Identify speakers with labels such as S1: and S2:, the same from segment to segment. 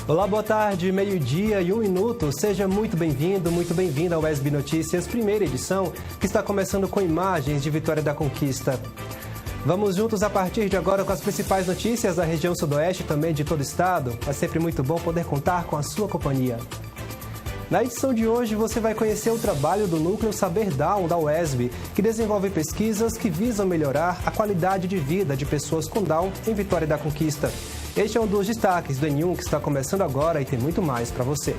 S1: Olá, boa tarde, meio-dia e 1 minuto. Seja muito bem-vindo, muito bem-vinda ao SB Notícias, primeira edição, que está começando com imagens de Vitória da Conquista. Vamos juntos a partir de agora com as principais notícias da região sudoeste e também de todo o estado. É sempre muito bom poder contar com a sua companhia. Na edição de hoje, você vai conhecer o trabalho do Núcleo Saber Down da UESB, que desenvolve pesquisas que visam melhorar a qualidade de vida de pessoas com Down em Vitória da Conquista. Este é um dos destaques do N1 que está começando agora e tem muito mais para você.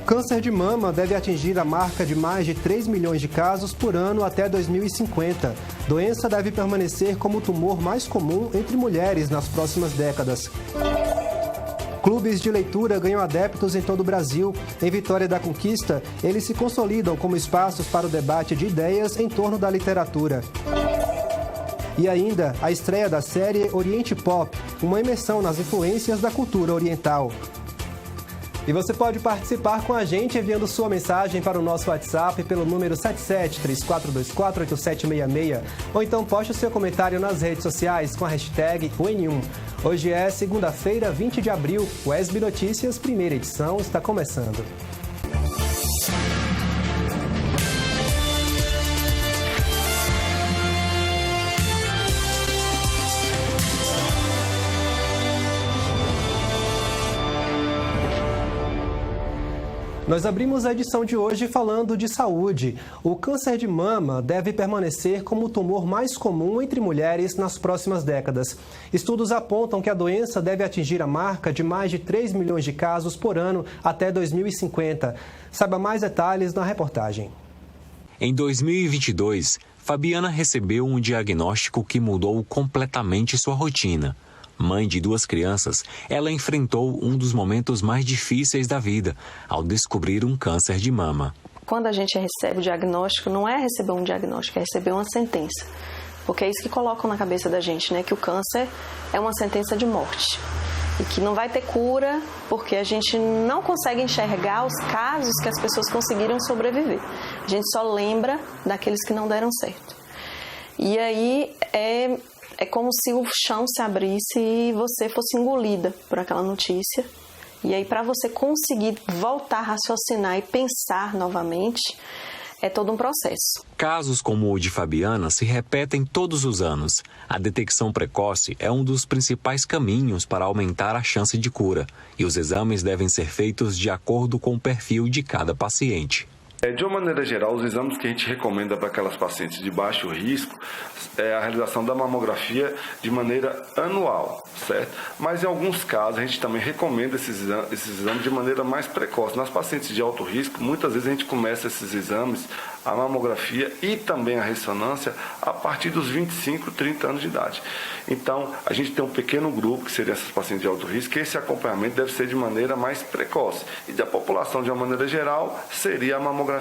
S1: Câncer de mama deve atingir a marca de mais de 3 milhões de casos por ano até 2050. Doença deve permanecer como o tumor mais comum entre mulheres nas próximas décadas. Clubes de leitura ganham adeptos em todo o Brasil. Em Vitória da Conquista, eles se consolidam como espaços para o debate de ideias em torno da literatura. E ainda, a estreia da série Oriente Pop, uma imersão nas influências da cultura oriental. E você pode participar com a gente enviando sua mensagem para o nosso WhatsApp pelo número 7734248766 ou então poste o seu comentário nas redes sociais com a hashtag ON1. Hoje é segunda-feira, 20 de abril. O SB Notícias, primeira edição, está começando. Nós abrimos a edição de hoje falando de saúde. O câncer de mama deve permanecer como o tumor mais comum entre mulheres nas próximas décadas. Estudos apontam que a doença deve atingir a marca de mais de 3 milhões de casos por ano até 2050. Saiba mais detalhes na reportagem.
S2: Em 2022, Fabiana recebeu um diagnóstico que mudou completamente sua rotina. Mãe de 2 crianças, ela enfrentou um dos momentos mais difíceis da vida, ao descobrir um câncer de mama.
S3: Quando a gente recebe o diagnóstico, não é receber um diagnóstico, é receber uma sentença. Porque é isso que colocam na cabeça da gente, né? Que o câncer é uma sentença de morte. E que não vai ter cura, porque a gente não consegue enxergar os casos que as pessoas conseguiram sobreviver. A gente só lembra daqueles que não deram certo. E aí é como se o chão se abrisse e você fosse engolida por aquela notícia. E aí, para você conseguir voltar a raciocinar e pensar novamente, é todo um processo.
S2: Casos como o de Fabiana se repetem todos os anos. A detecção precoce é um dos principais caminhos para aumentar a chance de cura. E os exames devem ser feitos de acordo com o perfil de cada paciente.
S4: De uma maneira geral, os exames que a gente recomenda para aquelas pacientes de baixo risco é a realização da mamografia de maneira anual, certo? Mas em alguns casos a gente também recomenda esses exames de maneira mais precoce. Nas pacientes de alto risco, muitas vezes a gente começa esses exames, a mamografia e também a ressonância, a partir dos 25, 30 anos de idade. Então, a gente tem um pequeno grupo, que seriam essas pacientes de alto risco, que esse acompanhamento deve ser de maneira mais precoce. E da população, de uma maneira geral, seria a mamografia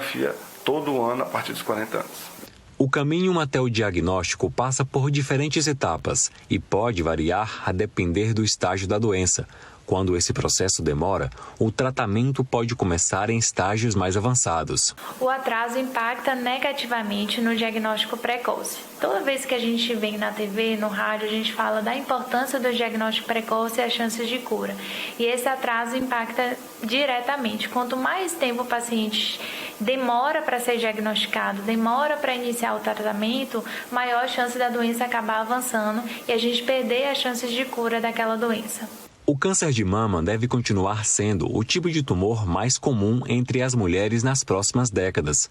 S4: todo ano a partir dos 40 anos.
S2: O caminho até o diagnóstico passa por diferentes etapas e pode variar a depender do estágio da doença. Quando esse processo demora, o tratamento pode começar em estágios mais avançados.
S5: O atraso impacta negativamente no diagnóstico precoce. Toda vez que a gente vem na TV, no rádio, a gente fala da importância do diagnóstico precoce e as chances de cura. E esse atraso impacta diretamente. Quanto mais tempo o paciente demora para ser diagnosticado, demora para iniciar o tratamento, maior a chance da doença acabar avançando e a gente perder as chances de cura daquela doença.
S2: O câncer de mama deve continuar sendo o tipo de tumor mais comum entre as mulheres nas próximas décadas.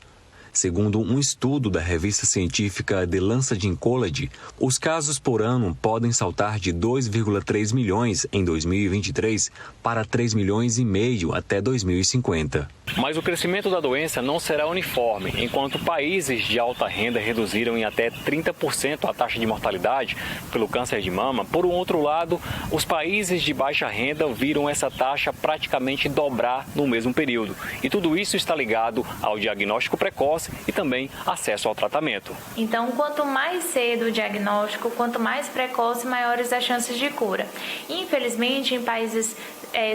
S2: Segundo um estudo da revista científica The Lancet Oncology, os casos por ano podem saltar de 2,3 milhões em 2023 para 3 milhões e meio até 2050.
S6: Mas o crescimento da doença não será uniforme. Enquanto países de alta renda reduziram em até 30% a taxa de mortalidade pelo câncer de mama, por um outro lado, os países de baixa renda viram essa taxa praticamente dobrar no mesmo período. E tudo isso está ligado ao diagnóstico precoce e também acesso ao tratamento.
S5: Então, quanto mais cedo o diagnóstico, quanto mais precoce, maiores as chances de cura. Infelizmente, em países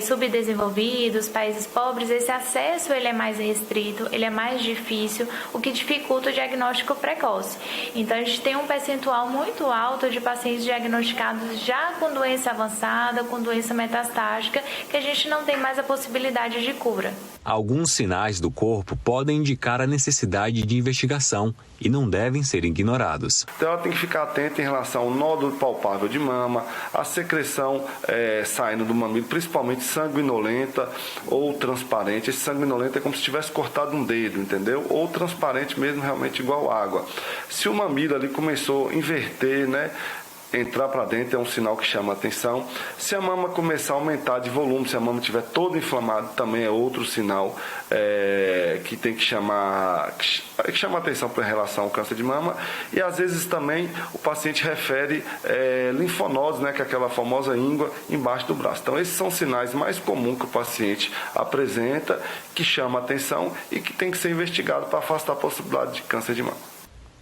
S5: subdesenvolvidos, países pobres, esse acesso ele é mais restrito, ele é mais difícil, o que dificulta o diagnóstico precoce. Então, a gente tem um percentual muito alto de pacientes diagnosticados já com doença avançada, com doença metastática, que a gente não tem mais a possibilidade de cura.
S2: Alguns sinais do corpo podem indicar a necessidade de investigação e não devem ser ignorados.
S4: Então, ela tem que ficar atenta em relação ao nódulo palpável de mama, a secreção saindo do mamilo, principalmente sanguinolenta ou transparente. Esse sanguinolento é como se tivesse cortado um dedo, entendeu? Ou transparente mesmo, realmente igual água. Se o mamilo ali começou a inverter, né? Entrar para dentro é um sinal que chama a atenção. Se a mama começar a aumentar de volume, se a mama estiver toda inflamada, também é outro sinal que tem que chamar a atenção em relação ao câncer de mama. E às vezes também o paciente refere linfonose, né, que é aquela famosa íngua embaixo do braço. Então esses são os sinais mais comuns que o paciente apresenta, que chama a atenção e que tem que ser investigado para afastar a possibilidade de câncer de mama.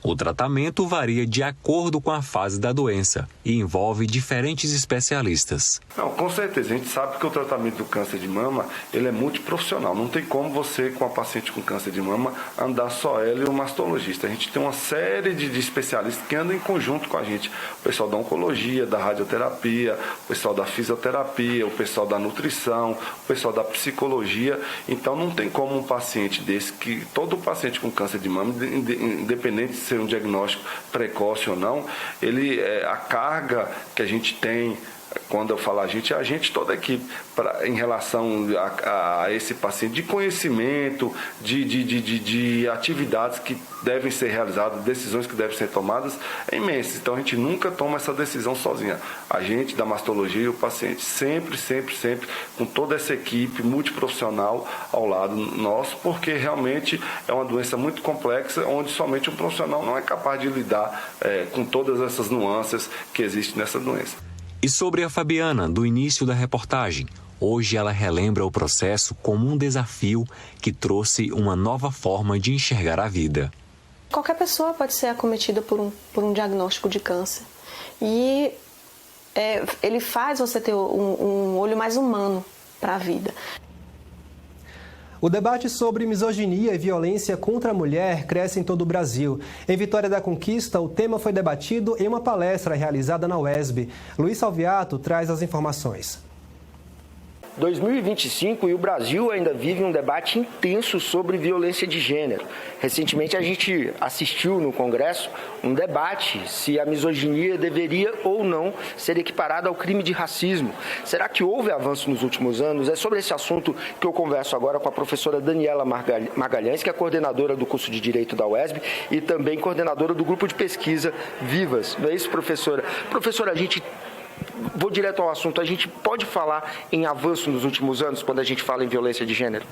S2: O tratamento varia de acordo com a fase da doença e envolve diferentes especialistas.
S4: Não, com certeza. A gente sabe que o tratamento do câncer de mama ele é multiprofissional. Não tem como você, com a paciente com câncer de mama, andar só ela e o mastologista. A gente tem uma série de especialistas que andam em conjunto com a gente. O pessoal da oncologia, da radioterapia, o pessoal da fisioterapia, o pessoal da nutrição, o pessoal da psicologia. Então, não tem como um paciente desse, que todo paciente com câncer de mama, independente de ser um diagnóstico precoce ou não, a carga que a gente tem, quando eu falo a gente toda a equipe, em relação a esse paciente, de conhecimento, de atividades que devem ser realizadas, decisões que devem ser tomadas, é imenso. Então a gente nunca toma essa decisão sozinha. A gente da mastologia e o paciente, sempre, com toda essa equipe multiprofissional ao lado nosso, porque realmente é uma doença muito complexa, onde somente um profissional não é capaz de lidar com todas essas nuances que existem nessa doença.
S2: E sobre a Fabiana, do início da reportagem, hoje ela relembra o processo como um desafio que trouxe uma nova forma de enxergar a vida.
S3: Qualquer pessoa pode ser acometida por um diagnóstico de câncer. E ele faz você ter um olho mais humano para a vida.
S1: O debate sobre misoginia e violência contra a mulher cresce em todo o Brasil. Em Vitória da Conquista, o tema foi debatido em uma palestra realizada na UESB. Luiz Salviato traz as informações.
S7: 2025 e o Brasil ainda vive um debate intenso sobre violência de gênero. Recentemente a gente assistiu no Congresso um debate se a misoginia deveria ou não ser equiparada ao crime de racismo. Será que houve avanço nos últimos anos? É sobre esse assunto que eu converso agora com a professora Daniela Magalhães, que é coordenadora do curso de Direito da UESB e também coordenadora do grupo de pesquisa Vivas. Não é isso, professora? Professora, vou direto ao assunto. A gente pode falar em avanço nos últimos anos quando a gente fala em violência de gênero?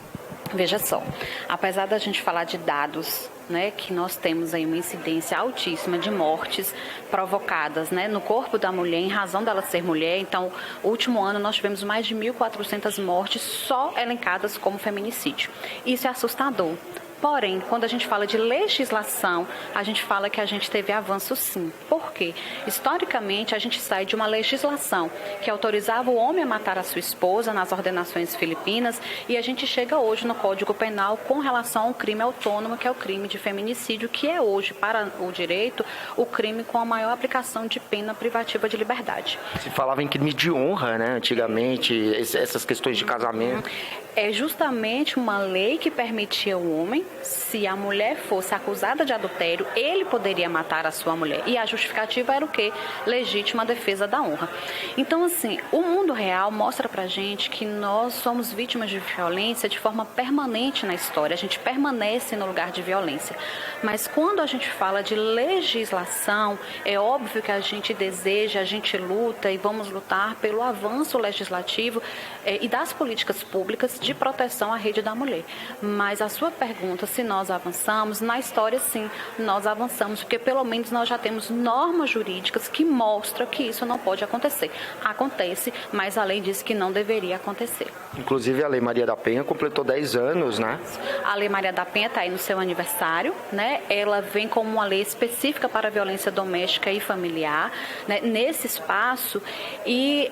S8: Veja só, apesar da gente falar de dados, né, que nós temos aí uma incidência altíssima de mortes provocadas, né, no corpo da mulher em razão dela ser mulher. Então, no último ano nós tivemos mais de 1.400 mortes só elencadas como feminicídio. Isso é assustador. Porém, quando a gente fala de legislação, a gente fala que a gente teve avanço sim. Por quê? Historicamente, a gente sai de uma legislação que autorizava o homem a matar a sua esposa nas ordenações filipinas e a gente chega hoje no Código Penal com relação ao crime autônomo, que é o crime de feminicídio, que é hoje, para o direito, o crime com a maior aplicação de pena privativa de liberdade.
S7: Se falava em crime de honra, né, antigamente, essas questões de casamento.
S8: É justamente uma lei que permitia ao homem, se a mulher fosse acusada de adultério, ele poderia matar a sua mulher. E a justificativa era o quê? Legítima defesa da honra. Então, assim, o mundo real mostra pra gente que nós somos vítimas de violência de forma permanente na história. A gente permanece no lugar de violência. Mas quando a gente fala de legislação, é óbvio que a gente deseja, a gente luta e vamos lutar pelo avanço legislativo e das políticas públicas de proteção à rede da mulher. Mas a sua pergunta, se nós avançamos, na história sim, nós avançamos, porque pelo menos nós já temos normas jurídicas que mostram que isso não pode acontecer. Acontece, mas a lei diz que não deveria acontecer.
S7: Inclusive a Lei Maria da Penha completou 10 anos, né?
S8: A Lei Maria da Penha está aí no seu aniversário, né? Ela vem como uma lei específica para a violência doméstica e familiar, né? Nesse espaço. E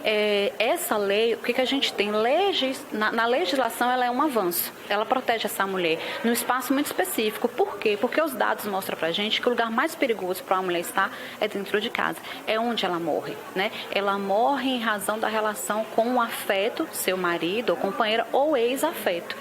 S8: essa lei, o que a gente tem? Na legislação, ela é um avanço. Ela protege essa mulher num espaço muito específico. Por quê? Porque os dados mostram pra gente que o lugar mais perigoso para uma mulher estar é dentro de casa. É onde ela morre, né? Ela morre em razão da relação com o afeto, seu marido, ou companheira, ou ex-afeto.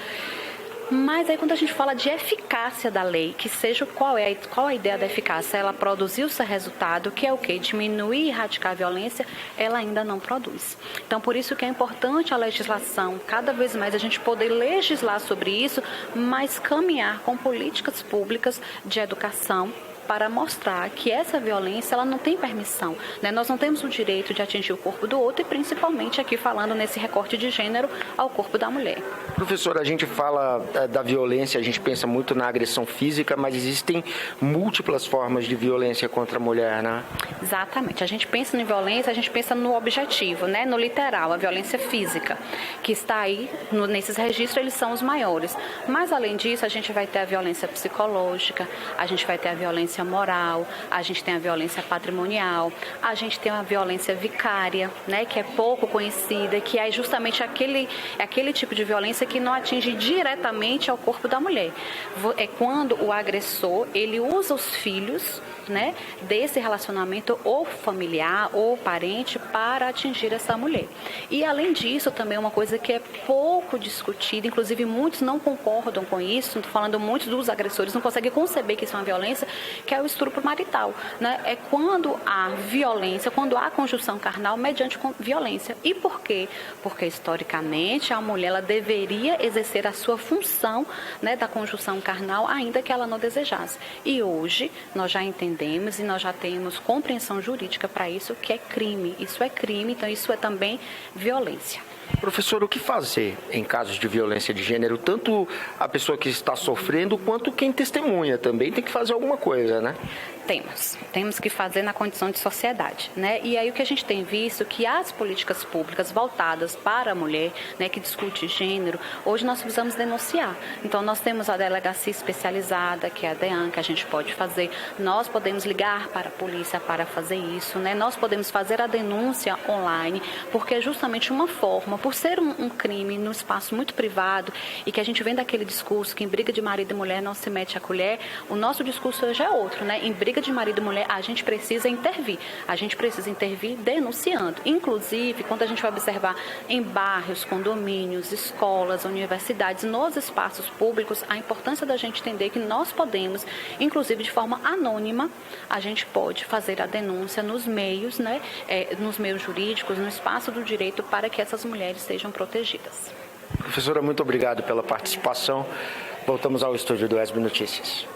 S8: Mas aí quando a gente fala de eficácia da lei, que seja qual é a ideia da eficácia? Ela produzir o seu resultado, que é o quê? Diminuir e erradicar a violência, ela ainda não produz. Então, por isso que é importante a legislação, cada vez mais a gente poder legislar sobre isso, mas caminhar com políticas públicas de educação, para mostrar que essa violência ela não tem permissão, né? Nós não temos o direito de atingir o corpo do outro e principalmente aqui falando nesse recorte de gênero ao corpo da mulher.
S7: Professora, a gente fala da violência, a gente pensa muito na agressão física, mas existem múltiplas formas de violência contra a mulher, né?
S8: Exatamente. A gente pensa em violência, a gente pensa no objetivo, né? No literal, a violência física, que está aí nesses registros, eles são os maiores. Mas além disso, a gente vai ter a violência psicológica, a gente vai ter a violência moral, a gente tem a violência patrimonial, a gente tem a violência vicária, né, que é pouco conhecida, que é justamente aquele tipo de violência que não atinge diretamente ao corpo da mulher. É quando o agressor, ele usa os filhos, né, desse relacionamento ou familiar ou parente para atingir essa mulher. E além disso, também uma coisa que é pouco discutida, inclusive muitos não concordam com isso, falando muito dos agressores, não conseguem conceber que isso é uma violência, que é o estupro marital, né? É quando há violência, quando há conjunção carnal mediante violência. E por quê? Porque historicamente a mulher ela deveria exercer a sua função, né, da conjunção carnal, ainda que ela não desejasse. E hoje nós já entendemos e nós já temos compreensão jurídica para isso, que é crime. Isso é crime, então isso é também violência.
S7: Professor, o que fazer em casos de violência de gênero? Tanto a pessoa que está sofrendo, quanto quem testemunha também tem que fazer alguma coisa, né? Temos que fazer na condição de sociedade, né? E aí o que a gente tem visto que as políticas públicas voltadas para a mulher, né, que discute gênero, hoje nós precisamos denunciar. Então nós temos a delegacia especializada, que é a DEAN, que a gente pode fazer. Nós podemos ligar para a polícia para fazer isso, né? Nós podemos fazer a denúncia online, porque é justamente uma forma, por ser um crime no espaço muito privado e que a gente vem daquele discurso que em briga de marido e mulher não se mete a colher, o nosso discurso hoje é outro, né? Em briga de marido e mulher, a gente precisa intervir. A gente precisa intervir denunciando. Inclusive, quando a gente vai observar em bairros, condomínios, escolas, universidades, nos espaços públicos, a importância da gente entender que nós podemos, inclusive de forma anônima, a gente pode fazer a denúncia nos meios, né, nos meios jurídicos, no espaço do direito, para que essas mulheres sejam protegidas. Professora, muito obrigado pela participação. Voltamos ao estúdio do ESB Notícias.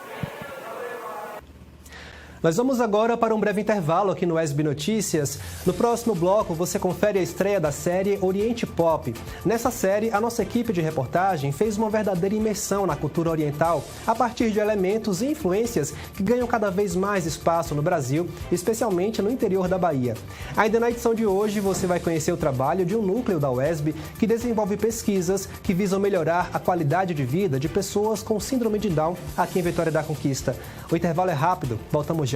S1: Nós vamos agora para um breve intervalo aqui no ESB Notícias. No próximo bloco, você confere a estreia da série Oriente Pop. Nessa série, a nossa equipe de reportagem fez uma verdadeira imersão na cultura oriental a partir de elementos e influências que ganham cada vez mais espaço no Brasil, especialmente no interior da Bahia. Ainda na edição de hoje, você vai conhecer o trabalho de um núcleo da UESB que desenvolve pesquisas que visam melhorar a qualidade de vida de pessoas com síndrome de Down aqui em Vitória da Conquista. O intervalo é rápido, voltamos já.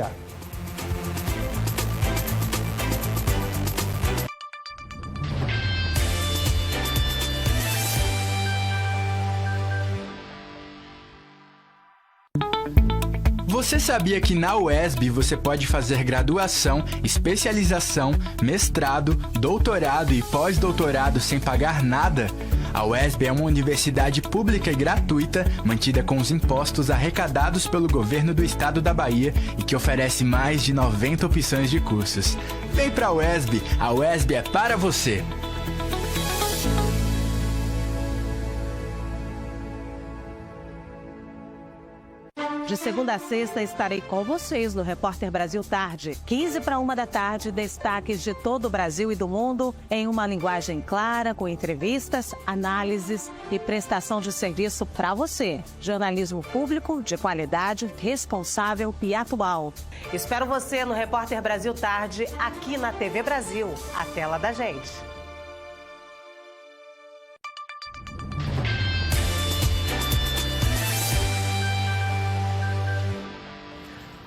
S9: Você sabia que na UESB você pode fazer graduação, especialização, mestrado, doutorado e pós-doutorado sem pagar nada? A UESB é uma universidade pública e gratuita, mantida com os impostos arrecadados pelo governo do estado da Bahia e que oferece mais de 90 opções de cursos. Vem pra UESB, a UESB é para você!
S10: De segunda a sexta estarei com vocês no Repórter Brasil Tarde. 15 para 1 da tarde, destaques de todo o Brasil e do mundo em uma linguagem clara, com entrevistas, análises e prestação de serviço para você. Jornalismo público, de qualidade, responsável e atual. Espero você no Repórter Brasil Tarde, aqui na TV Brasil, a tela da gente.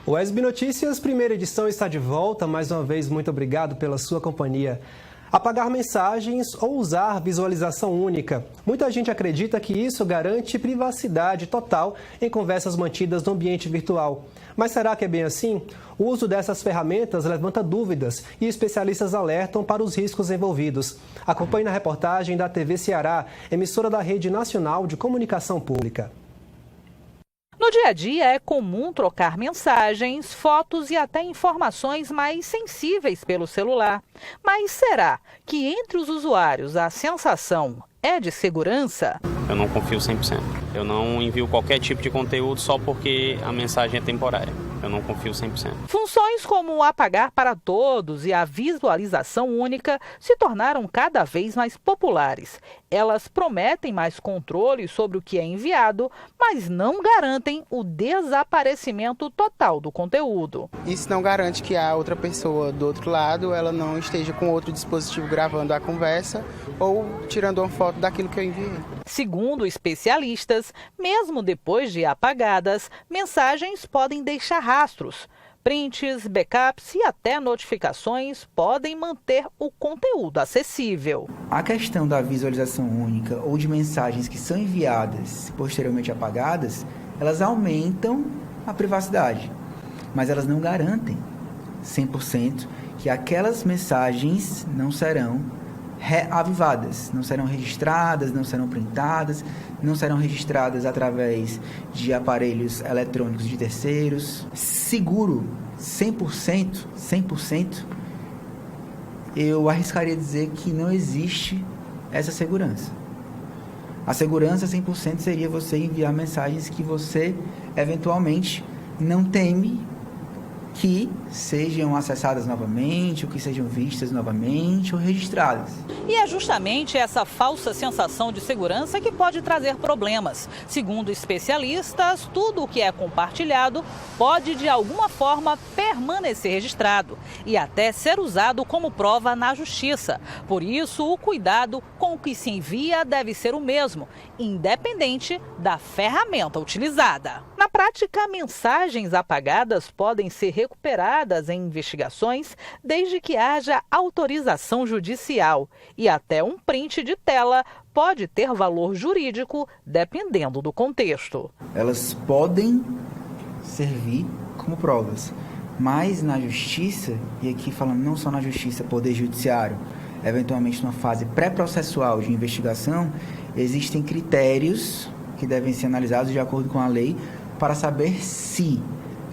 S1: O SB Notícias, primeira edição, está de volta. Mais uma vez, muito obrigado pela sua companhia. Apagar mensagens ou usar visualização única. Muita gente acredita que isso garante privacidade total em conversas mantidas no ambiente virtual. Mas será que é bem assim? O uso dessas ferramentas levanta dúvidas e especialistas alertam para os riscos envolvidos. Acompanhe na reportagem da TV Ceará, emissora da Rede Nacional de Comunicação Pública.
S11: No dia a dia é comum trocar mensagens, fotos e até informações mais sensíveis pelo celular. Mas será que entre os usuários a sensação é de segurança?
S12: Eu não confio 100%. Eu não envio qualquer tipo de conteúdo só porque a mensagem é temporária. Eu não confio 100%.
S11: Funções como o apagar para todos e a visualização única se tornaram cada vez mais populares. Elas prometem mais controle sobre o que é enviado, mas não garantem o desaparecimento total do conteúdo.
S13: Isso não garante que a outra pessoa do outro lado ela não esteja com outro dispositivo gravando a conversa ou tirando uma foto daquilo que eu enviei.
S11: Segundo especialistas, mesmo depois de apagadas, mensagens podem deixar rastros. Prints, backups e até notificações podem manter o conteúdo acessível.
S14: A questão da visualização única ou de mensagens que são enviadas e posteriormente apagadas, elas aumentam a privacidade, mas elas não garantem 100% que aquelas mensagens não serão reavivadas, não serão registradas, não serão printadas, não serão registradas através de aparelhos eletrônicos de terceiros. Seguro 100%, eu arriscaria dizer que não existe essa segurança. A segurança 100% seria você enviar mensagens que você eventualmente não teme que sejam acessadas novamente, ou que sejam vistas novamente ou registradas.
S11: E é justamente essa falsa sensação de segurança que pode trazer problemas. Segundo especialistas, tudo o que é compartilhado pode de alguma forma permanecer registrado e até ser usado como prova na justiça. Por isso, o cuidado com o que se envia deve ser o mesmo, independente da ferramenta utilizada. Na prática, mensagens apagadas podem ser recuperadas em investigações desde que haja autorização judicial e até um print de tela pode ter valor jurídico dependendo do contexto.
S14: Elas podem servir como provas, mas na justiça, e aqui falando não só na justiça, poder judiciário, eventualmente numa fase pré-processual de investigação, existem critérios que devem ser analisados de acordo com a lei para saber se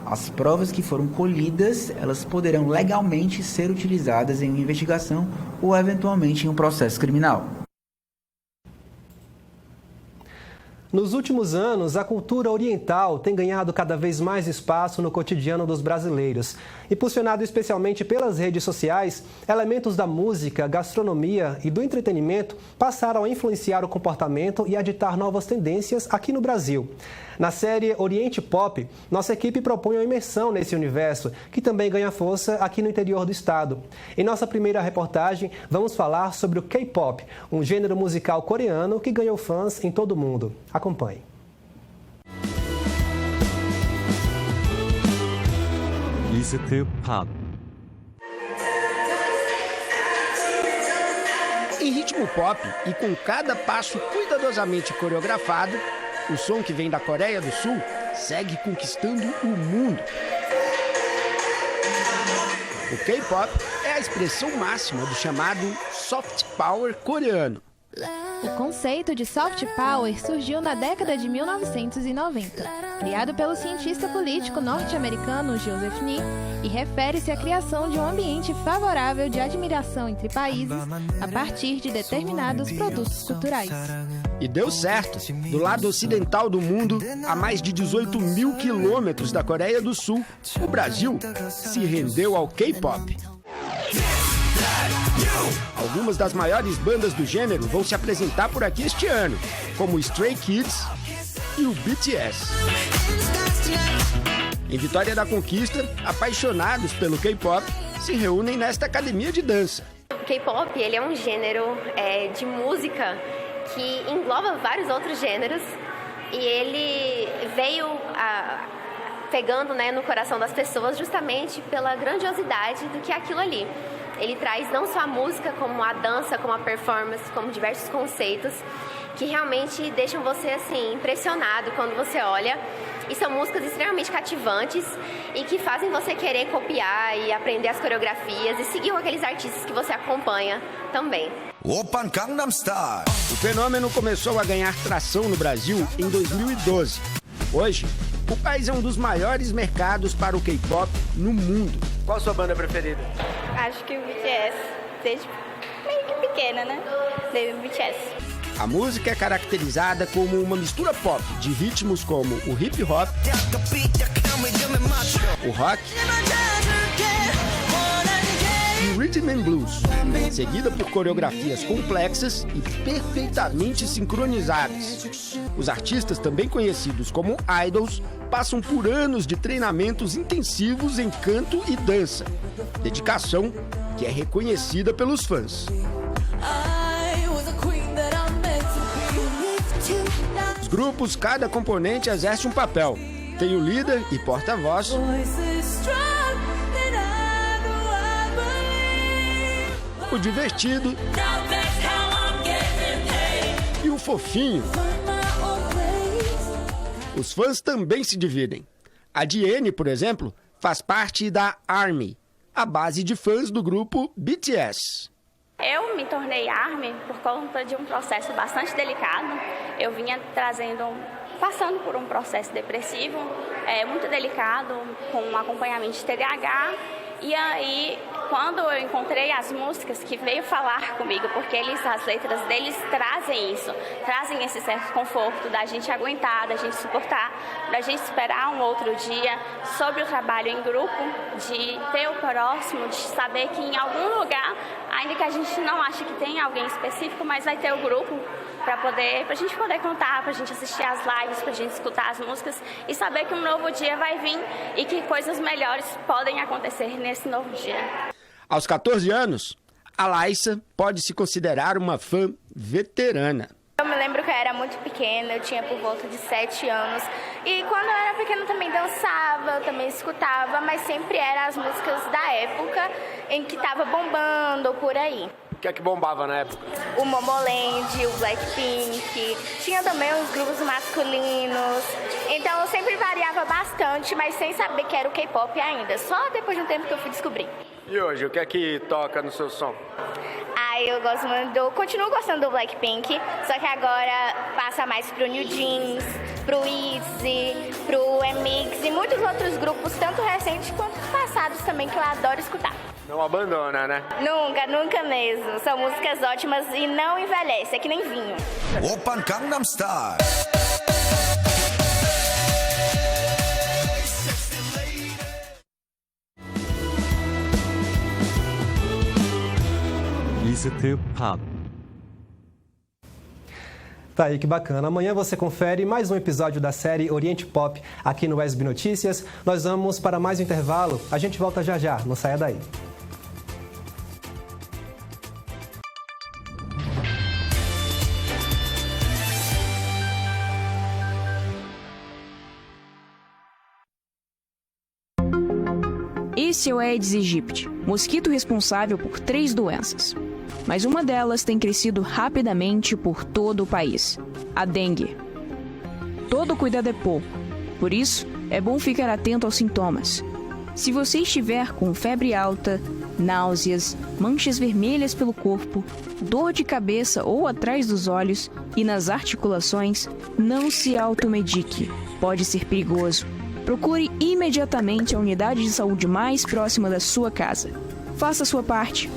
S14: as provas que foram colhidas, elas poderão legalmente ser utilizadas em uma investigação ou eventualmente em um processo criminal.
S1: Nos últimos anos, a cultura oriental tem ganhado cada vez mais espaço no cotidiano dos brasileiros. Impulsionado especialmente pelas redes sociais, elementos da música, gastronomia e do entretenimento passaram a influenciar o comportamento e a ditar novas tendências aqui no Brasil. Na série Oriente Pop, nossa equipe propõe uma imersão nesse universo, que também ganha força aqui no interior do estado. Em nossa primeira reportagem, vamos falar sobre o K-pop, um gênero musical coreano que ganhou fãs em todo o mundo. Acompanhe.
S15: 리스트 팝.
S16: Em ritmo pop e com cada passo cuidadosamente coreografado, o som que vem da Coreia do Sul segue conquistando o mundo. O K-pop é a expressão máxima do chamado soft power coreano.
S17: O conceito de soft power surgiu na década de 1990. Criado pelo cientista político norte-americano Joseph Nye, e refere-se à criação de um ambiente favorável de admiração entre países a partir de determinados produtos culturais.
S16: E deu certo. Do lado ocidental do mundo, a mais de 18 mil quilômetros da Coreia do Sul, o Brasil se rendeu ao K-pop. Algumas das maiores bandas do gênero vão se apresentar por aqui este ano, como o Stray Kids e o BTS. Em Vitória da Conquista, apaixonados pelo K-pop se reúnem nesta academia de dança.
S18: O K-pop, ele é um gênero de música que engloba vários outros gêneros e ele veio pegando, né, no coração das pessoas justamente pela grandiosidade do que é aquilo ali. Ele traz não só a música, como a dança, como a performance, como diversos conceitos que realmente deixam você assim impressionado quando você olha. E são músicas extremamente cativantes e que fazem você querer copiar e aprender as coreografias e seguir com aqueles artistas que você acompanha também.
S16: Open Gangnam Style. O fenômeno começou a ganhar tração no Brasil em 2012. Hoje, o país é um dos maiores mercados para o K-pop no mundo. Qual a sua banda preferida?
S19: Acho que o BTS, desde meio que pequena, né? Desde o BTS.
S16: A música é caracterizada como uma mistura pop de ritmos como o hip hop, o rock e o rhythm and blues, seguida por coreografias complexas e perfeitamente sincronizadas. Os artistas, também conhecidos como idols, passam por anos de treinamentos intensivos em canto e dança, dedicação que é reconhecida pelos fãs. Os grupos, cada componente exerce um papel. Tem o líder e porta-voz, o divertido e o fofinho. Os fãs também se dividem. A Diene, por exemplo, faz parte da ARMY, a base de fãs do grupo BTS.
S19: Eu me tornei ARMY por conta de um processo bastante delicado. Eu vinha passando por um processo depressivo, muito delicado, com um acompanhamento de TDAH. E aí, quando eu encontrei as músicas que veio falar comigo, porque as letras deles trazem isso, trazem esse certo conforto da gente aguentar, da gente suportar, da gente esperar um outro dia, sobre o trabalho em grupo, de ter o próximo, de saber que em algum lugar, ainda que a gente não ache que tem alguém específico, mas vai ter o grupo pra gente poder contar, pra gente assistir as lives, pra gente escutar as músicas e saber que um novo dia vai vir e que coisas melhores podem acontecer nesse novo dia.
S16: Aos 14 anos, a Laissa pode se considerar uma fã veterana.
S19: Eu me lembro que eu era muito pequena, eu tinha por volta de 7 anos. E quando eu era pequena eu também dançava, eu também escutava, mas sempre eram as músicas da época em que tava bombando por aí.
S16: O que é que bombava na época?
S19: O Momoland, o Blackpink, tinha também os grupos masculinos. Então eu sempre variava bastante, mas sem saber que era o K-pop ainda. Só depois de um tempo que eu fui descobrir.
S16: E hoje, o que é que toca no seu som?
S19: Eu gosto muito continuo gostando do Blackpink, só que agora passa mais pro New Jeans, pro ITZY, pro MX e muitos outros grupos, tanto recentes quanto passados também, que eu adoro escutar.
S16: Não abandona, né?
S19: Nunca, nunca mesmo. São músicas ótimas e não envelhece, é que nem vinho.
S16: Open Gangnam Style.
S15: Pop.
S1: Tá aí, que bacana. Amanhã você confere mais um episódio da série Oriente Pop aqui no SB Notícias. Nós vamos para mais um intervalo. A gente volta já já. Não saia daí.
S20: Esse é o Aedes aegypti, mosquito responsável por 3 doenças. Mas uma delas tem crescido rapidamente por todo o país: a dengue. Todo cuidado é pouco, por isso é bom ficar atento aos sintomas. Se você estiver com febre alta, náuseas, manchas vermelhas pelo corpo, dor de cabeça ou atrás dos olhos e nas articulações, não se automedique, pode ser perigoso. procure imediatamente a unidade de saúde mais próxima da sua casa. Faça a sua parte.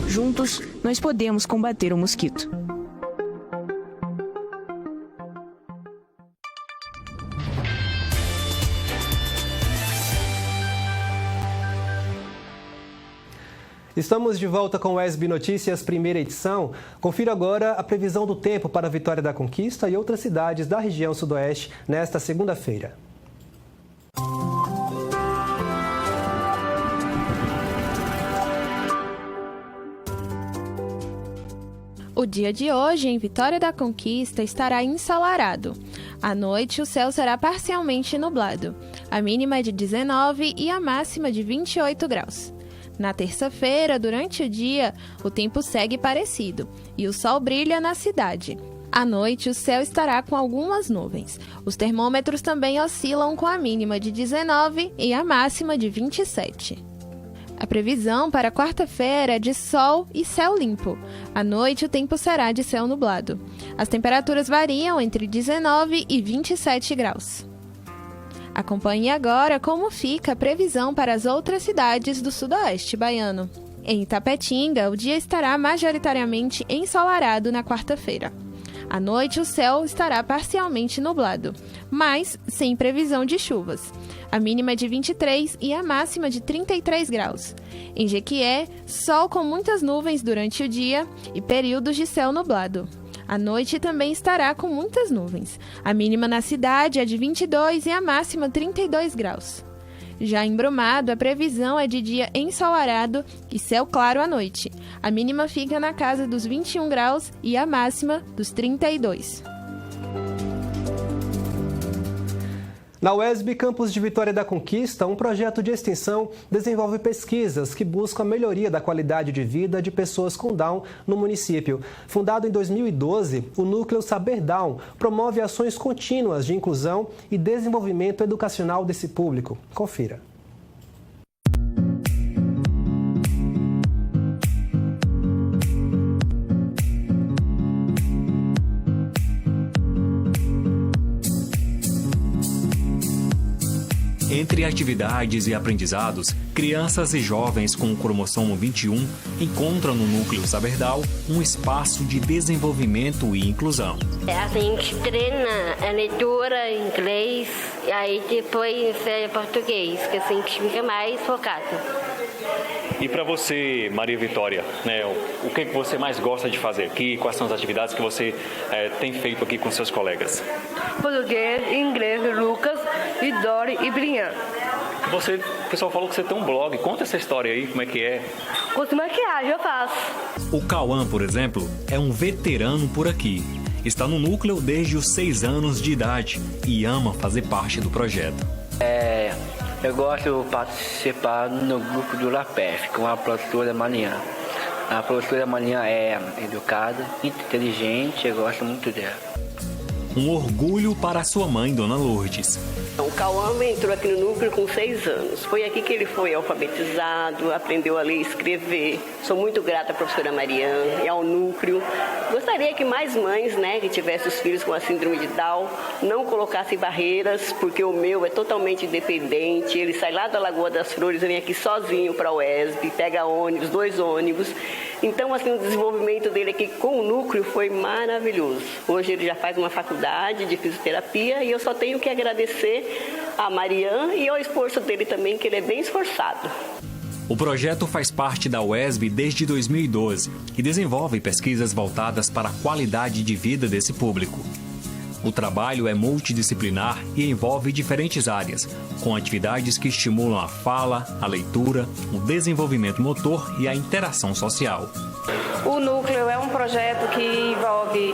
S20: Juntos, nós podemos combater o mosquito.
S1: Estamos de volta com o ESB Notícias, primeira edição. Confira agora a previsão do tempo para a Vitória da Conquista e outras cidades da região sudoeste nesta segunda-feira.
S17: O dia de hoje em Vitória da Conquista estará ensolarado. À noite, o céu será parcialmente nublado. A mínima é de 19 e a máxima de 28 graus. Na terça-feira, durante o dia, o tempo segue parecido e o sol brilha na cidade. À noite, o céu estará com algumas nuvens. Os termômetros também oscilam com a mínima de 19 e a máxima de 27. A previsão para quarta-feira é de sol e céu limpo. À noite, o tempo será de céu nublado. As temperaturas variam entre 19 e 27 graus. Acompanhe agora como fica a previsão para as outras cidades do sudoeste baiano. Em Itapetinga, o dia estará majoritariamente ensolarado na quarta-feira. À noite, o céu estará parcialmente nublado, mas sem previsão de chuvas. A mínima é de 23 e a máxima de 33 graus. Em Jequié, sol com muitas nuvens durante o dia e períodos de céu nublado. À noite também estará com muitas nuvens. A mínima na cidade é de 22 e a máxima 32 graus. Já em Brumado, a previsão é de dia ensolarado e céu claro à noite. A mínima fica na casa dos 21 graus e a máxima dos 32.
S1: Na UESB Campus de Vitória da Conquista, um projeto de extensão desenvolve pesquisas que buscam a melhoria da qualidade de vida de pessoas com Down no município. Fundado em 2012, o Núcleo Saber Down promove ações contínuas de inclusão e desenvolvimento educacional desse público. Confira.
S2: Entre atividades e aprendizados, crianças e jovens com o cromossomo 21 encontram no Núcleo Saber Down um espaço de desenvolvimento e inclusão.
S21: A gente treina a leitura, inglês, e aí depois português, que a gente fica mais focado.
S6: E para você, Maria Vitória, né, o que você mais gosta de fazer aqui? Quais são as atividades que você tem feito aqui com seus colegas?
S22: Português, inglês, Lucas, e Dori e Brinhan.
S6: O pessoal falou que você tem um blog. Conta essa história aí, como é que é?
S22: Curso maquiagem, eu faço.
S2: O Cauã, por exemplo, é um veterano por aqui. Está no núcleo desde os 6 anos de idade e ama fazer parte do projeto.
S23: Eu gosto de participar no grupo do LAPEF, com a professora Mariana. A professora Mariana é educada, inteligente, eu gosto muito dela.
S2: Um orgulho para a sua mãe, Dona Lourdes.
S24: O Cauã entrou aqui no núcleo com 6 anos. Foi aqui que ele foi alfabetizado, aprendeu a ler e escrever. Sou muito grata à professora Mariana e ao núcleo. Gostaria que mais mães, que tivessem os filhos com a síndrome de Down, não colocassem barreiras, porque o meu é totalmente independente. Ele sai lá da Lagoa das Flores, vem aqui sozinho para o UESB, pega ônibus, 2 ônibus. Então, o desenvolvimento dele aqui com o núcleo foi maravilhoso. Hoje ele já faz uma faculdade de fisioterapia e eu só tenho que agradecer a Mariana e ao esforço dele também, que ele é bem esforçado.
S2: O projeto faz parte da UESB desde 2012 e desenvolve pesquisas voltadas para a qualidade de vida desse público. O trabalho é multidisciplinar e envolve diferentes áreas, com atividades que estimulam a fala, a leitura, o desenvolvimento motor e a interação social.
S25: O Núcleo é um projeto que envolve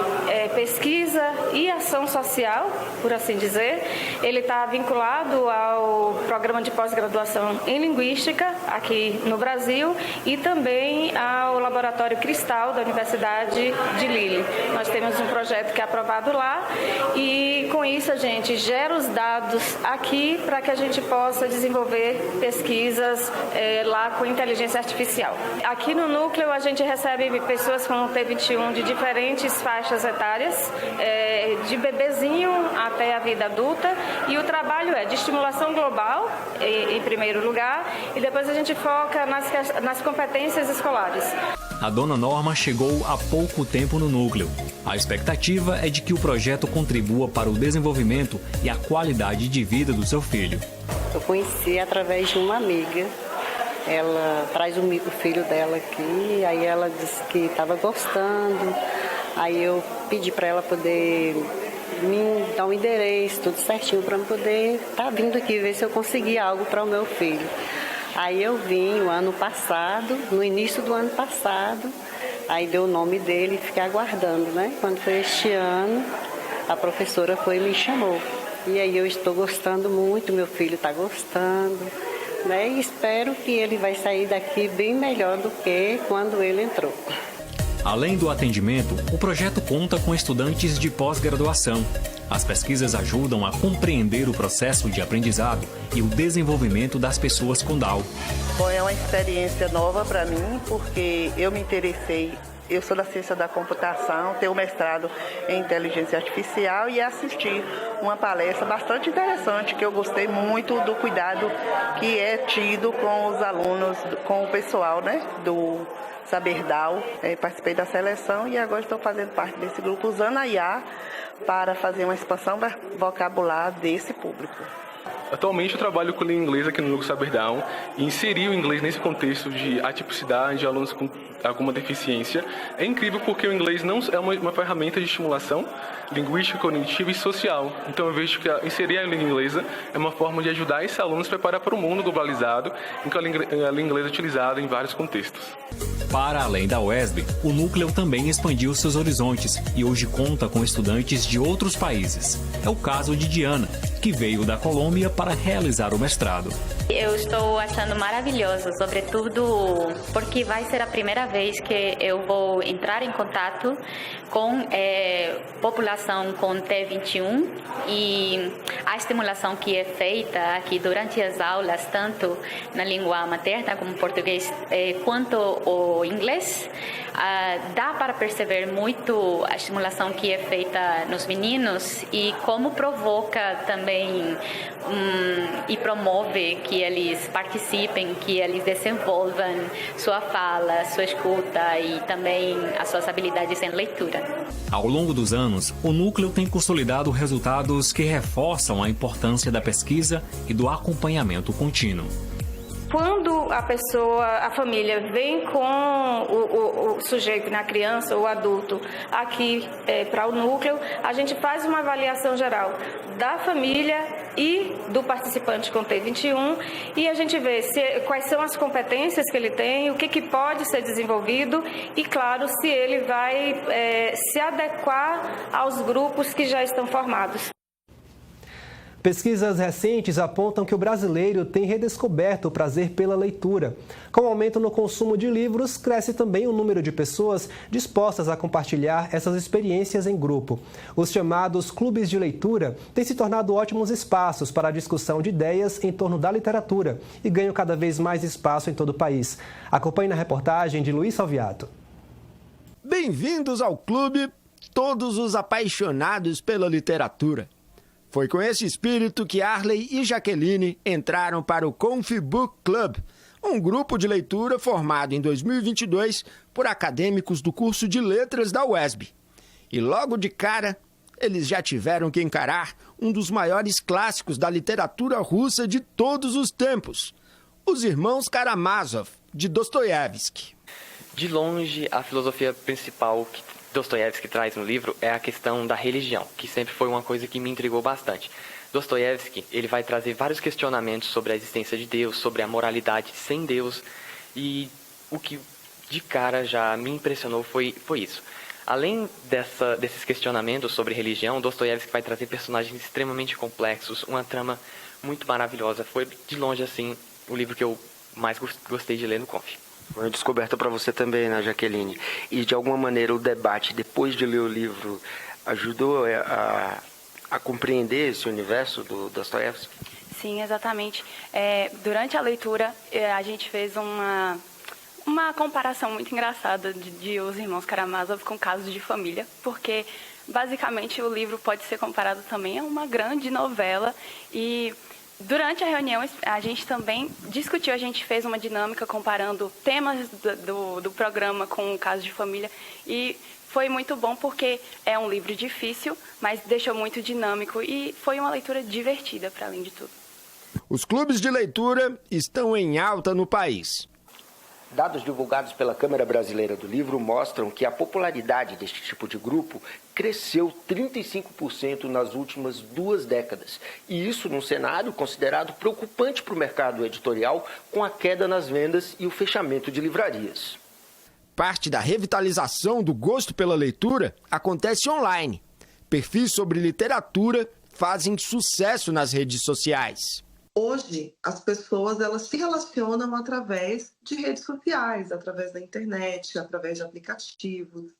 S25: pesquisa e ação social, por assim dizer. Ele está vinculado ao programa de pós-graduação em Linguística, aqui no Brasil, e também ao Laboratório Cristal da Universidade de Lille. Nós temos um projeto que é aprovado lá e com isso a gente gera os dados aqui para que a gente possa desenvolver pesquisas lá com inteligência artificial. Aqui no núcleo a gente recebe pessoas com T21 de diferentes faixas etárias, de bebezinho até a vida adulta, e o trabalho é de estimulação global, em primeiro lugar, e depois a gente foca nas competências escolares.
S2: A dona Norma chegou há pouco tempo no núcleo. A expectativa é de que o projeto contribua para o desenvolvimento e a qualidade de vida do seu filho.
S3: Eu conheci através de uma amiga. Ela traz o filho dela aqui, aí ela disse que estava gostando. Aí eu pedi para ela poder me dar um endereço, tudo certinho, para eu poder estar vindo aqui ver se eu conseguia algo para o meu filho. Aí eu vim o ano passado, no início do ano passado, aí deu o nome dele e fiquei aguardando, né? Quando foi este ano, a professora foi e me chamou. E aí eu estou gostando muito, meu filho está gostando, né? E espero que ele vai sair daqui bem melhor do que quando ele entrou.
S2: Além do atendimento, o projeto conta com estudantes de pós-graduação. As pesquisas ajudam a compreender o processo de aprendizado e o desenvolvimento das pessoas com Down.
S4: É uma experiência nova para mim, porque eu me interessei. Eu sou da ciência da computação, tenho mestrado em inteligência artificial e assisti uma palestra bastante interessante, que eu gostei muito do cuidado que é tido com os alunos, com o pessoal, né, do Saber Down. Participei da seleção e agora estou fazendo parte desse grupo usando a IA para fazer uma expansão vocabular desse público.
S5: Atualmente eu trabalho com língua inglesa aqui no Núcleo Saber Down e inserir o inglês nesse contexto de atipicidade de alunos com alguma deficiência é incrível, porque o inglês não é uma ferramenta de estimulação linguística, cognitiva e social. Então eu vejo que inserir a língua inglesa é uma forma de ajudar esses alunos a se preparar para o mundo globalizado, em que a língua inglesa é utilizada em vários contextos.
S2: Para além da UESB, o núcleo também expandiu seus horizontes e hoje conta com estudantes de outros países. É o caso de Diana, que veio da Colômbia para realizar o mestrado.
S7: Eu estou achando maravilhoso, sobretudo porque vai ser a primeira vez que eu vou entrar em contato com população com T21 e a estimulação que é feita aqui durante as aulas, tanto na língua materna como português, quanto o inglês, dá para perceber muito a estimulação que é feita nos meninos e como provoca também e promove que eles participem, que eles desenvolvam sua fala, sua escuta e também as suas habilidades em leitura.
S2: Ao longo dos anos, o núcleo tem consolidado resultados que reforçam a importância da pesquisa e do acompanhamento contínuo.
S25: Quando a família vem com o sujeito, na criança ou adulto, aqui para o núcleo, a gente faz uma avaliação geral da família e do participante com T21 e a gente vê quais são as competências que ele tem, o que pode ser desenvolvido e, claro, se ele vai se adequar aos grupos que já estão formados.
S1: Pesquisas recentes apontam que o brasileiro tem redescoberto o prazer pela leitura. Com o aumento no consumo de livros, cresce também o número de pessoas dispostas a compartilhar essas experiências em grupo. Os chamados clubes de leitura têm se tornado ótimos espaços para a discussão de ideias em torno da literatura e ganham cada vez mais espaço em todo o país. Acompanhe na reportagem de Luiz Salviato.
S16: Bem-vindos ao clube, todos os apaixonados pela literatura. Foi com esse espírito que Arley e Jaqueline entraram para o Confi Book Club, um grupo de leitura formado em 2022 por acadêmicos do curso de letras da UESB. E logo de cara, eles já tiveram que encarar um dos maiores clássicos da literatura russa de todos os tempos, Os Irmãos Karamazov, de Dostoiévski.
S8: De longe, a filosofia principal que Dostoiévski traz no livro é a questão da religião, que sempre foi uma coisa que me intrigou bastante. Dostoiévski, ele vai trazer vários questionamentos sobre a existência de Deus, sobre a moralidade sem Deus, e o que de cara já me impressionou foi isso. Além desses questionamentos sobre religião, Dostoiévski vai trazer personagens extremamente complexos, uma trama muito maravilhosa. Foi de longe assim o livro que eu mais gostei de ler no Conf.
S16: Foi uma descoberta para você também, né, Jaqueline? E de alguma maneira o debate, depois de ler o livro, ajudou a compreender esse universo do Dostoiévski?
S9: Sim, exatamente. Durante a leitura, a gente fez uma comparação muito engraçada de Os Irmãos Karamazov com Casos de Família, porque basicamente o livro pode ser comparado também a uma grande novela e durante a reunião a gente também discutiu, a gente fez uma dinâmica comparando temas do programa com o Caso de Família e foi muito bom porque é um livro difícil, mas deixou muito dinâmico e foi uma leitura divertida, para além de tudo.
S16: Os clubes de leitura estão em alta no país. Dados divulgados pela Câmara Brasileira do Livro mostram que a popularidade deste tipo de grupo cresceu 35% nas últimas 2 décadas. E isso num cenário considerado preocupante para o mercado editorial, com a queda nas vendas e o fechamento de livrarias. Parte da revitalização do gosto pela leitura acontece online. Perfis sobre literatura fazem sucesso nas redes sociais.
S10: Hoje, as pessoas elas se relacionam através de redes sociais, através da internet, através de aplicativos.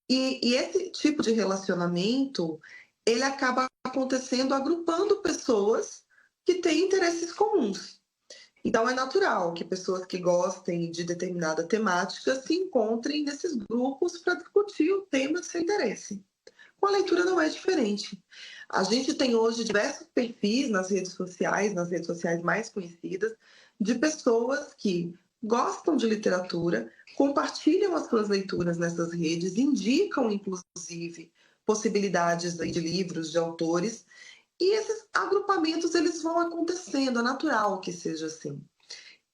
S10: E esse tipo de relacionamento, ele acaba acontecendo agrupando pessoas que têm interesses comuns. Então, é natural que pessoas que gostem de determinada temática se encontrem nesses grupos para discutir o tema de seu interesse. Com a leitura não é diferente. A gente tem hoje diversos perfis nas redes sociais mais conhecidas, de pessoas que gostam de literatura, compartilham as suas leituras nessas redes, indicam, inclusive, possibilidades de livros, de autores, e esses agrupamentos eles vão acontecendo, é natural que seja assim.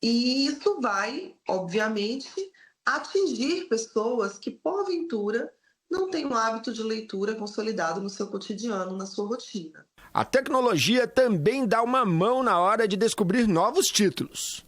S10: E isso vai, obviamente, atingir pessoas que, porventura, não tem um hábito de leitura consolidado no seu cotidiano, na sua rotina.
S16: A tecnologia também dá uma mão na hora de descobrir novos títulos.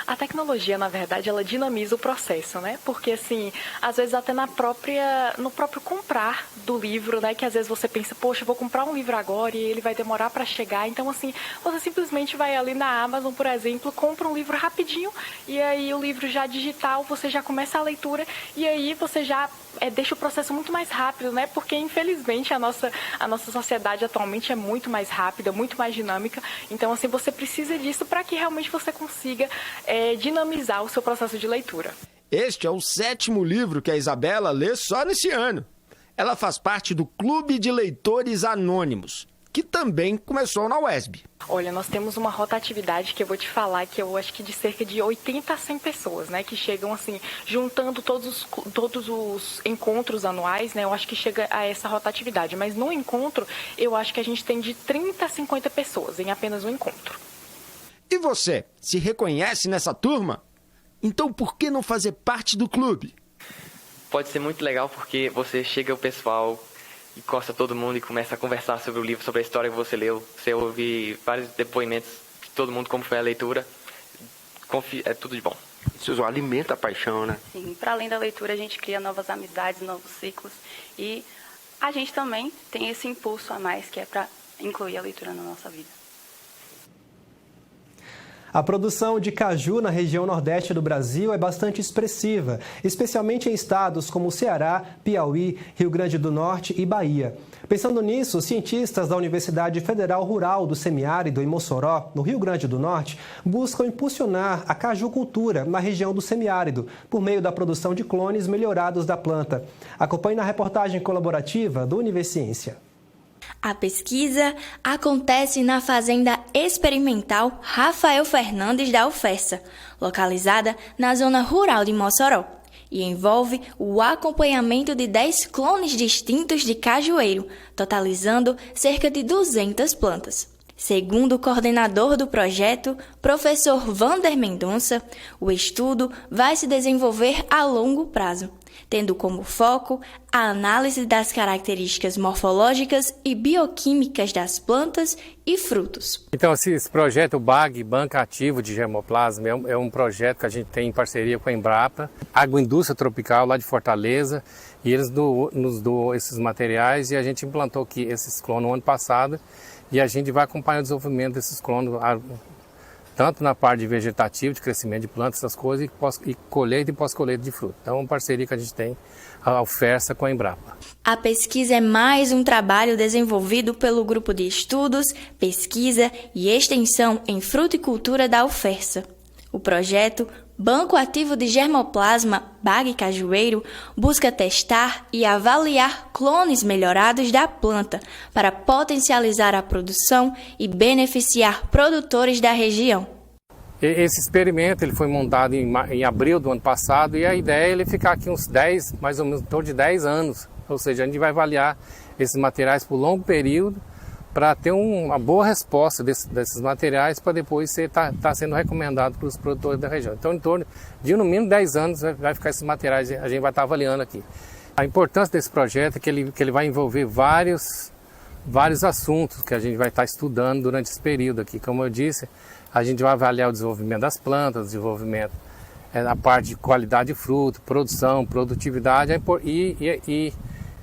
S11: A tecnologia, na verdade, ela dinamiza o processo, né? Porque, assim, às vezes até no próprio comprar do livro, né? Que às vezes você pensa, poxa, eu vou comprar um livro agora e ele vai demorar para chegar. Então, assim, você simplesmente vai ali na Amazon, por exemplo, compra um livro rapidinho e aí o livro já digital, você já começa a leitura e aí você já deixa o processo muito mais rápido, né? Porque, infelizmente, a nossa sociedade atualmente é muito mais rápida, muito mais dinâmica. Então, assim, você precisa disso para que realmente você consiga dinamizar o seu processo de leitura.
S16: Este é o 7º livro que a Isabela lê só nesse ano. Ela faz parte do Clube de Leitores Anônimos, que também começou na UESB.
S11: Olha, nós temos uma rotatividade que eu vou te falar que eu acho que de cerca de 80 a 100 pessoas, né? Que chegam assim, juntando todos os encontros anuais, né? Eu acho que chega a essa rotatividade. Mas no encontro, eu acho que a gente tem de 30 a 50 pessoas em apenas um encontro.
S16: E você, se reconhece nessa turma? Então por que não fazer parte do clube?
S8: Pode ser muito legal porque você chega o pessoal, encosta todo mundo e começa a conversar sobre o livro, sobre a história que você leu. Você ouve vários depoimentos de todo mundo, como foi a leitura. É tudo de bom.
S16: Isso alimenta a paixão, né?
S9: Sim, para além da leitura a gente cria novas amizades, novos ciclos. E a gente também tem esse impulso a mais que é para incluir a leitura na nossa vida.
S1: A produção de caju na região nordeste do Brasil é bastante expressiva, especialmente em estados como Ceará, Piauí, Rio Grande do Norte e Bahia. Pensando nisso, cientistas da Universidade Federal Rural do Semiárido, em Mossoró, no Rio Grande do Norte, buscam impulsionar a cajucultura na região do semiárido, por meio da produção de clones melhorados da planta. Acompanhe na reportagem colaborativa do Univerciência.
S12: A pesquisa acontece na Fazenda Experimental Rafael Fernandes da UFESA, localizada na zona rural de Mossoró, e envolve o acompanhamento de 10 clones distintos de cajueiro, totalizando cerca de 200 plantas. Segundo o coordenador do projeto, professor Vander Mendonça, o estudo vai se desenvolver a longo prazo, tendo como foco a análise das características morfológicas e bioquímicas das plantas e frutos.
S13: Então, esse projeto BAG, Banca Ativo de Germoplasma, é um projeto que a gente tem em parceria com a Embrapa, Agroindústria Tropical, lá de Fortaleza, e eles nos doam esses materiais e a gente implantou aqui esses clones no ano passado e a gente vai acompanhar o desenvolvimento desses clones tanto na parte de vegetativo, de crescimento de plantas, essas coisas, e colheita e pós-colheita de fruta. Então é uma parceria que a gente tem, a UFERSA com a Embrapa.
S12: A pesquisa é mais um trabalho desenvolvido pelo Grupo de Estudos, Pesquisa e Extensão em Fruticultura da UFERSA. O projeto Banco Ativo de Germoplasma Bague Cajueiro busca testar e avaliar clones melhorados da planta para potencializar a produção e beneficiar produtores da região.
S13: Esse experimento ele foi montado em abril do ano passado e a ideia é ele ficar aqui uns 10, mais ou menos, em torno de 10 anos. Ou seja, a gente vai avaliar esses materiais por longo período para ter uma boa resposta desses materiais para depois tá sendo recomendado para os produtores da região. Então, em torno de no mínimo 10 anos vai ficar esses materiais, a gente vai estar avaliando aqui. A importância desse projeto é que ele vai envolver vários assuntos que a gente vai estar estudando durante esse período aqui. Como eu disse, a gente vai avaliar o desenvolvimento das plantas, o desenvolvimento na parte de qualidade de fruto, produção, produtividade e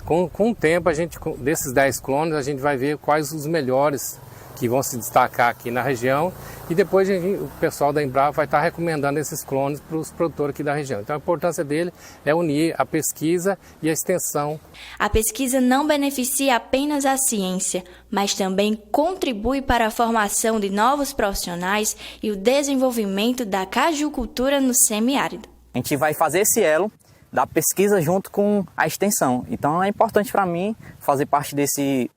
S13: com o tempo, desses 10 clones, a gente vai ver quais os melhores que vão se destacar aqui na região e depois o pessoal da Embrapa vai estar recomendando esses clones para os produtores aqui da região. Então a importância dele é unir a pesquisa e a extensão.
S12: A pesquisa não beneficia apenas a ciência, mas também contribui para a formação de novos profissionais e o desenvolvimento da cajucultura no semiárido.
S14: A gente vai fazer esse elo da pesquisa junto com a extensão. Então é importante para mim fazer parte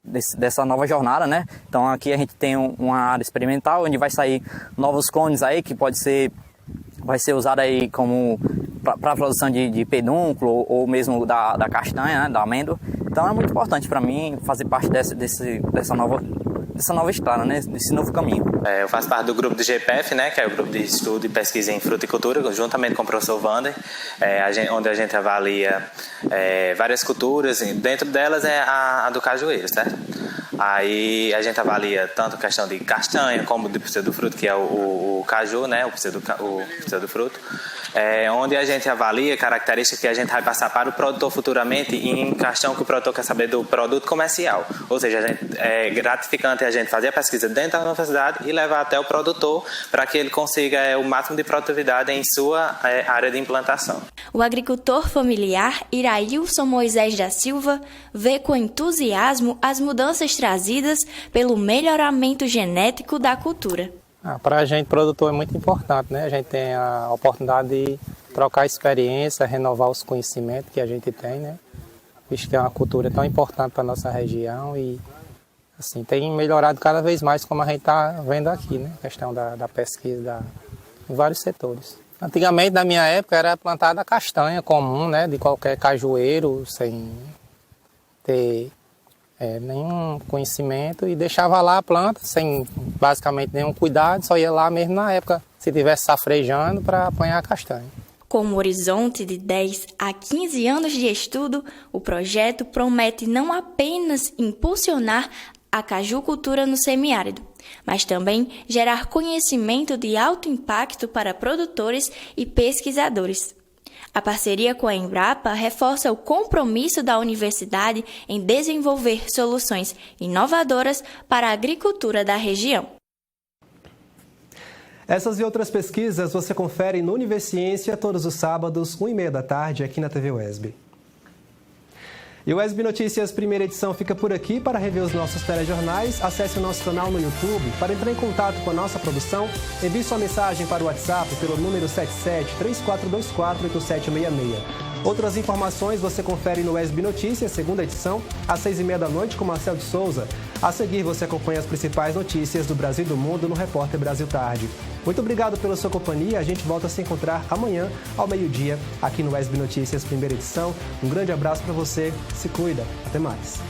S14: dessa nova jornada, né? Então aqui a gente tem uma área experimental onde vai sair novos clones aí que vai ser usado aí como para a produção de pedúnculo ou mesmo da castanha, né? Da amêndoa. Então é muito importante para mim fazer parte dessa nova estrada, né? Desse novo caminho.
S15: Eu faço parte do grupo do GPF, né? Que é o grupo de estudo e pesquisa em fruticultura, juntamente com o professor Wander, onde a gente avalia várias culturas, dentro delas é a do cajueiro, certo? Aí a gente avalia tanto a questão de castanha como do pseudofruto, que é o caju, né? O pseudofruto. Onde a gente avalia características que a gente vai passar para o produtor futuramente em questão que o produtor quer saber do produto comercial. Ou seja, é gratificante a gente fazer a pesquisa dentro da universidade e levar até o produtor para que ele consiga o máximo de produtividade em sua área de implantação.
S12: O agricultor familiar Irailson Moisés da Silva vê com entusiasmo as mudanças trazidas pelo melhoramento genético da cultura.
S18: Para a gente, produtor, é muito importante, né? A gente tem a oportunidade de trocar experiência, renovar os conhecimentos que a gente tem, né? Visto que é uma cultura tão importante para a nossa região e, assim, tem melhorado cada vez mais, como a gente está vendo aqui, né? A questão da pesquisa em vários setores. Antigamente, na minha época, era plantada castanha comum, né? De qualquer cajueiro, sem ter nenhum conhecimento e deixava lá a planta sem basicamente nenhum cuidado, só ia lá mesmo na época, se estivesse safrejando, para apanhar a castanha.
S12: Com um horizonte de 10 a 15 anos de estudo, o projeto promete não apenas impulsionar a cajucultura no semiárido, mas também gerar conhecimento de alto impacto para produtores e pesquisadores. A parceria com a Embrapa reforça o compromisso da universidade em desenvolver soluções inovadoras para a agricultura da região.
S1: Essas e outras pesquisas você confere no Universiência todos os sábados, 1h30 da tarde, aqui na TV UESB. E o UESB Notícias Primeira Edição fica por aqui. Para rever os nossos telejornais, acesse o nosso canal no YouTube. Para entrar em contato com a nossa produção, envie sua mensagem para o WhatsApp pelo número 77-3424-8766. Outras informações você confere no UESB Notícias, segunda edição, às 6h30 da noite, com Marcel de Souza. A seguir, você acompanha as principais notícias do Brasil e do mundo no Repórter Brasil Tarde. Muito obrigado pela sua companhia. A gente volta a se encontrar amanhã, ao meio-dia, aqui no UESB Notícias, primeira edição. Um grande abraço para você. Se cuida. Até mais.